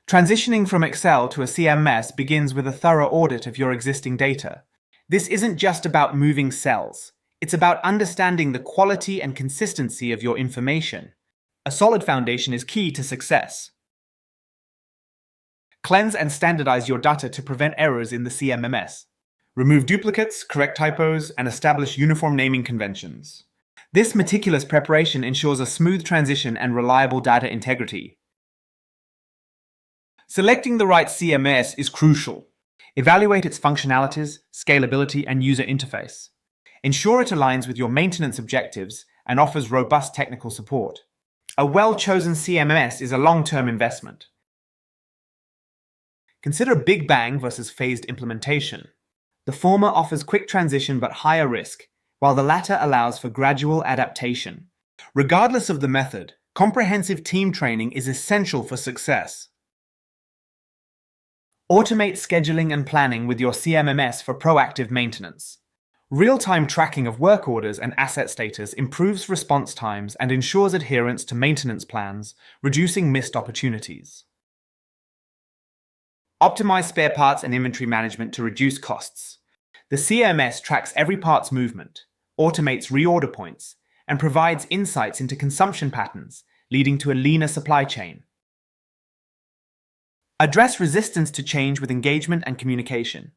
Transitioning from Excel to a CMMS begins with a thorough audit of your existing data. This isn't just about moving cells. It's about understanding the quality and consistency of your information. A solid foundation is key to success. Cleanse and standardize your data to prevent errors in the CMMS. Remove duplicates, correct typos, and establish uniform naming conventions. This meticulous preparation ensures a smooth transition and reliable data integrity. Selecting the right CMS is crucial. Evaluate its functionalities, scalability, and user interface. Ensure it aligns with your maintenance objectives and offers robust technical support. A well-chosen CMS is a long-term investment. Consider big bang versus phased implementation. The former offers quick transition but higher risk, while the latter allows for gradual adaptation. Regardless of the method, comprehensive team training is essential for success. Automate scheduling and planning with your CMMS for proactive maintenance. Real-time tracking of work orders and asset status improves response times and ensures adherence to maintenance plans, reducing missed opportunities. Optimize spare parts and inventory management to reduce costs. The CMS tracks every part's movement, automates reorder points, and provides insights into consumption patterns, leading to a leaner supply chain. Address resistance to change with engagement and communication.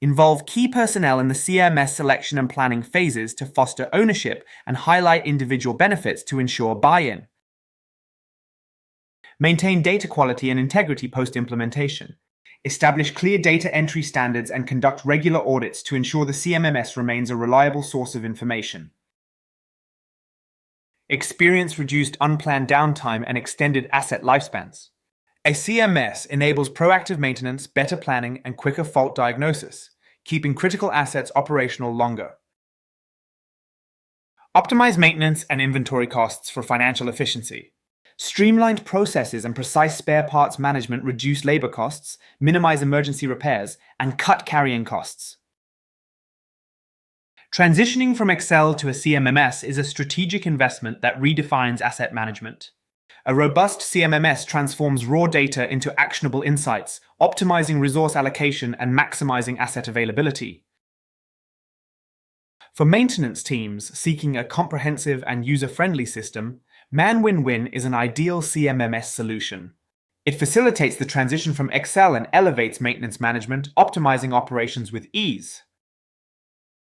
Involve key personnel in the CMS selection and planning phases to foster ownership and highlight individual benefits to ensure buy-in. Maintain data quality and integrity post-implementation. Establish clear data entry standards and conduct regular audits to ensure the CMMS remains a reliable source of information. Experience reduced unplanned downtime and extended asset lifespans. A CMS enables proactive maintenance, better planning, and quicker fault diagnosis, keeping critical assets operational longer. Optimize maintenance and inventory costs for financial efficiency. Streamlined processes and precise spare parts management reduce labor costs, minimize emergency repairs, and cut carrying costs. Transitioning from Excel to a CMMS is a strategic investment that redefines asset management. A robust CMMS transforms raw data into actionable insights, optimizing resource allocation and maximizing asset availability. For maintenance teams seeking a comprehensive and user-friendly system, Man-Win-Win is an ideal CMMS solution. It facilitates the transition from Excel and elevates maintenance management, optimizing operations with ease.